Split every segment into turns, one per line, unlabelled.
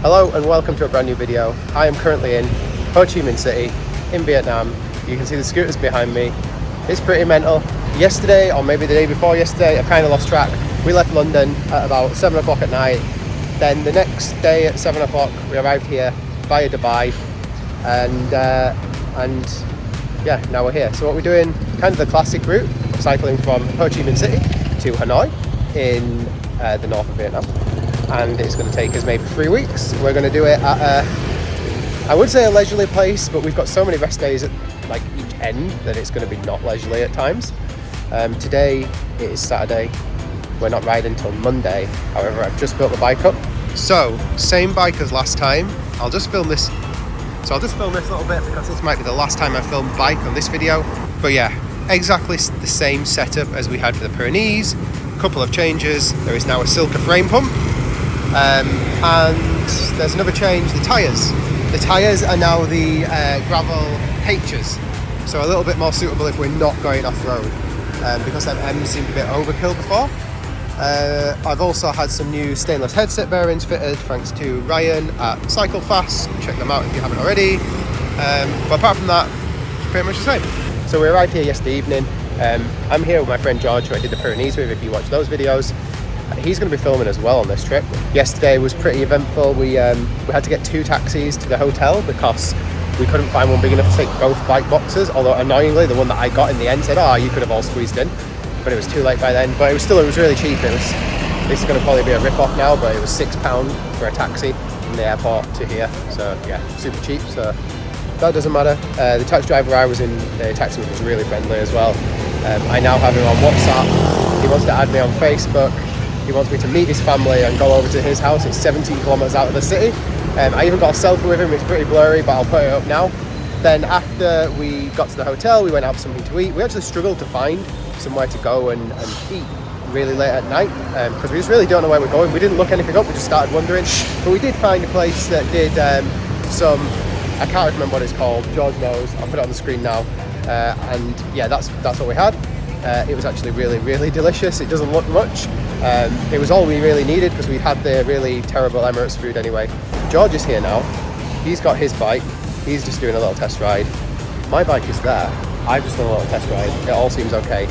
Hello and welcome to a brand new video. I am currently in Ho Chi Minh City in Vietnam. You can see the scooters behind me. It's pretty mental. Yesterday, or maybe the day before yesterday, I kind of lost track. We left London at about 7 o'clock at night. Then the next day at 7 o'clock, we arrived here via Dubai. And yeah, now we're here. So what we're doing, kind of the classic route, cycling from Ho Chi Minh City to Hanoi in the north of Vietnam. And it's going to take us maybe 3 weeks. We're going to do it at I would say a leisurely pace, but we've got so many rest days at like each end that it's going to be not leisurely at times. Today it is Saturday. We're not riding until Monday. However, I've just built the bike up. So same bike as last time. I'll just film this. So I'll just film this a little bit because this might be the last time I film bike on this video. But yeah, exactly the same setup as we had for the Pyrenees. Couple of changes. There is now a Silca frame pump. And there's another change, the tyres. The tyres are now the gravel H's, so a little bit more suitable if we're not going off-road, because them M's seemed a bit overkill before. I've also had some new stainless headset bearings fitted, thanks to Ryan at Cycle Fast. Check them out if you haven't already. But apart from that, it's pretty much the same. So we arrived here yesterday evening. I'm here with my friend George, who I did the Pyrenees with, if you watch those videos. He's going to be filming as well on this trip. Yesterday was pretty eventful. We had to get 2 taxis to the hotel because we couldn't find one big enough to take both bike boxes, although annoyingly the one that I got in the end said, oh, you could have all squeezed in, but it was too late by then. But it was really cheap. This is going to probably be a rip-off now, but it was £6 for a taxi from the airport to here, so yeah, super cheap, so that doesn't matter. The taxi driver I was in the taxi with was really friendly as well. I now have him on WhatsApp. He wants to add me on Facebook. He wants me to meet his family and go over to his house. It's 17 kilometers out of the city. I even got a selfie with him. It's pretty blurry, but I'll put it up now. Then after we got to the hotel, we went out for something to eat. We actually struggled to find somewhere to go and eat really late at night because we just really don't know where we're going. We didn't look anything up. We just started wondering. But we did find a place that did some, I can't remember what it's called. George knows. I'll put it on the screen now. And yeah, that's what we had. It was actually really delicious. It doesn't look much. It was all we really needed because we had the really terrible Emirates food anyway. George is here now. He's got his bike. He's just doing a little test ride. My bike is there. I've just done a little test ride. It all seems okay.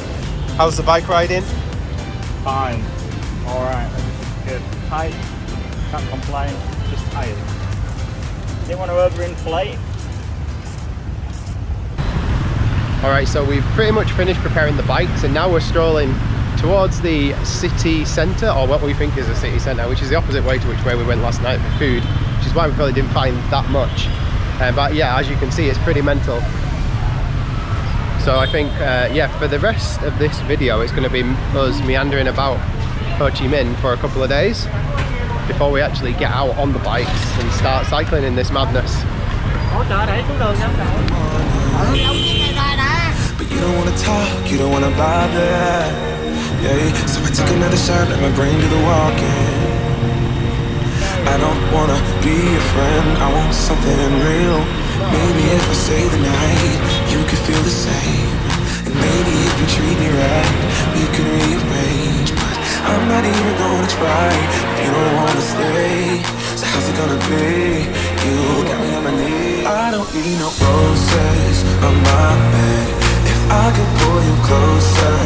How's the bike riding?
Fine. Alright. Good. Tight. Can't complain. Just tired. Didn't want to overinflate.
Alright, so we've pretty much finished preparing the bikes and now we're strolling towards the city centre, or what we think is a city centre, which is the opposite way to which way we went last night for food, which is why we probably didn't find that much. But yeah, as you can see, it's pretty mental. So I think, yeah, for the rest of this video, it's going to be us meandering about Ho Chi Minh for a couple of days before we actually get out on the bikes and start cycling in this madness.
But you don't wanna talk, you don't wanna bother. Yeah, so I took another shot, let my brain do the walking. I don't wanna be your friend, I want something real. Maybe if I stay the night, you could feel the same. And maybe if you treat me right, we can rearrange. But I'm not even gonna try if you don't wanna stay. So how's it gonna be? You got me on my knees. I don't need no roses on my bed. I could pull you closer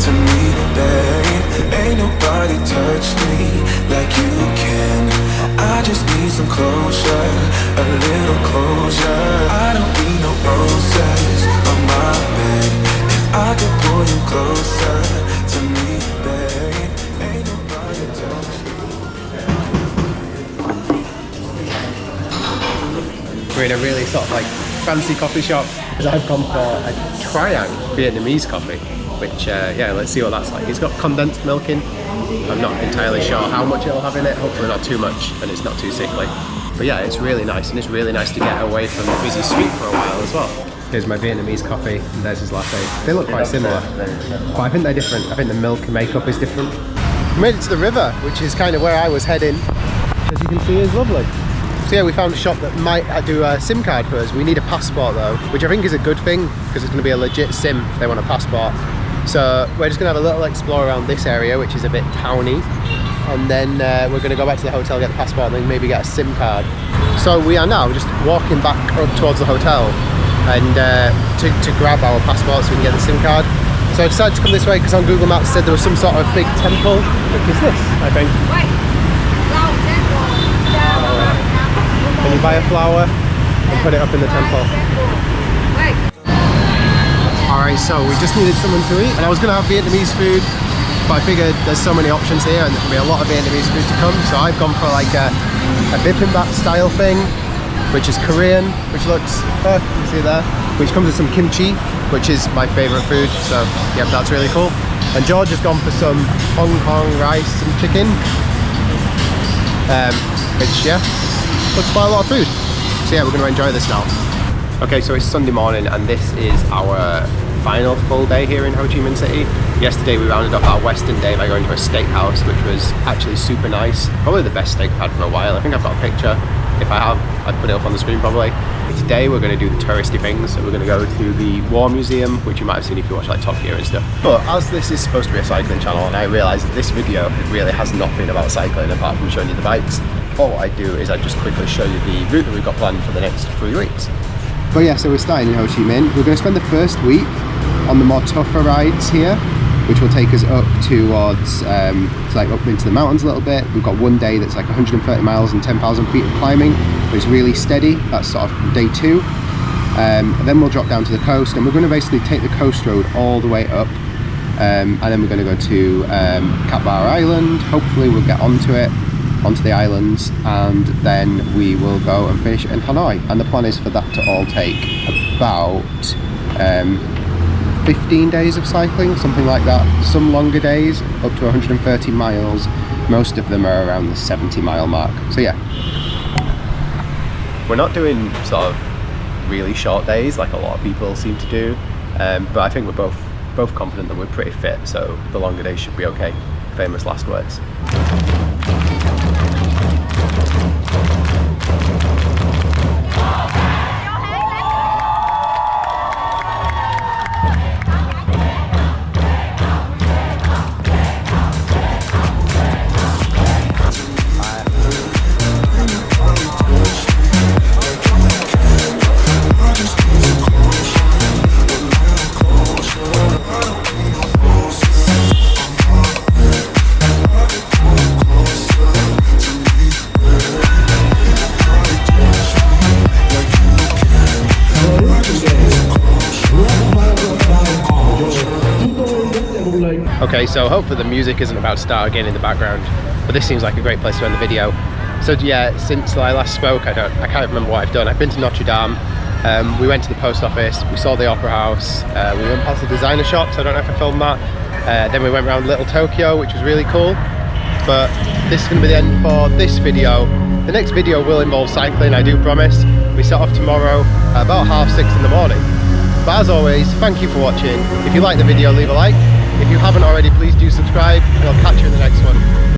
to me, babe. Ain't nobody touch me like you can. I just need some closure, a little closure. I don't need no roses on my bed. If I could pull you closer to me, babe. Ain't nobody touch me.
We're in a really sort of like fancy coffee shop because I've gone for a Triang Vietnamese coffee, which yeah, let's see what that's like. It's got condensed milk in. I'm not entirely sure how much it'll have in it, hopefully not too much and it's not too sickly. But yeah, it's really nice, and it's really nice to get away from the busy street for a while as well. Here's my Vietnamese coffee and there's his latte. They look quite similar, but I think they're different. I think the milk makeup is different. We made it to the river, which is kind of where I was heading, as you can see is lovely. So yeah, we found a shop that might do a SIM card for us. We need a passport though, which I think is a good thing because it's going to be a legit SIM if they want a passport. So we're just going to have a little explore around this area, which is a bit towny. and then we're going to go back to the hotel, get the passport, and then maybe get a SIM card. So we are now just walking back up towards the hotel and to grab our passports so we can get the SIM card. So I decided to come this way because on Google Maps it said there was some sort of big temple, which is this, I think. Can you buy a flower and put it up in the temple? Alright, so we just needed something to eat, and I was going to have Vietnamese food, but I figured there's so many options here and there's going to be a lot of Vietnamese food to come, so I've gone for like a bibimbap style thing, which is Korean, which looks, you can see there, which comes with some kimchi, which is my favourite food, so yeah, that's really cool. And George has gone for some Hong Kong rice and chicken, which yeah, looks quite a lot of food. So yeah, we're going to enjoy this now. Okay, so it's Sunday morning and this is our final full day here in Ho Chi Minh City. Yesterday we rounded up our Western day by going to a steakhouse, which was actually super nice. Probably the best steak I've had for a while. I think I've got a picture. If I have, I'd put it up on the screen probably. Today we're going to do the touristy things. So we're going to go to the War Museum, which you might have seen if you watch like Top Gear and stuff. But as this is supposed to be a cycling channel, and I realise that this video really has not been about cycling apart from showing you the bikes, all I do is I just quickly show you the route that we've got planned for the next 3 weeks. But yeah, so we're starting in Ho Chi Minh. We're going to spend the first week on the more tougher rides here, which will take us up towards, like up into the mountains a little bit. We've got one day that's like 130 miles and 10,000 feet of climbing, but it's really steady. That's sort of day 2. And then we'll drop down to the coast, and we're going to basically take the coast road all the way up. And then we're going to go to Cat Bar Island. Hopefully we'll get onto the islands, and then we will go and finish in Hanoi. And the plan is for that to all take about 15 days of cycling, something like that. Some longer days, up to 130 miles. Most of them are around the 70-mile mark. So yeah. We're not doing sort of really short days like a lot of people seem to do, but I think we're both confident that we're pretty fit, so the longer days should be okay. Famous last words. Okay, so hopefully the music isn't about to start again in the background, but this seems like a great place to end the video. So yeah, since I last spoke, I can't remember what I've done. I've been to Notre Dame, we went to the post office, we saw the Opera House, we went past the designer shops, I don't know if I filmed that, then we went around Little Tokyo, which was really cool. But this is going to be the end for this video. The next video will involve cycling, I do promise. We set off tomorrow about 6:30 in the morning. But as always, thank you for watching. If you like the video, leave a like. If you haven't already, please do subscribe, and I'll catch you in the next one.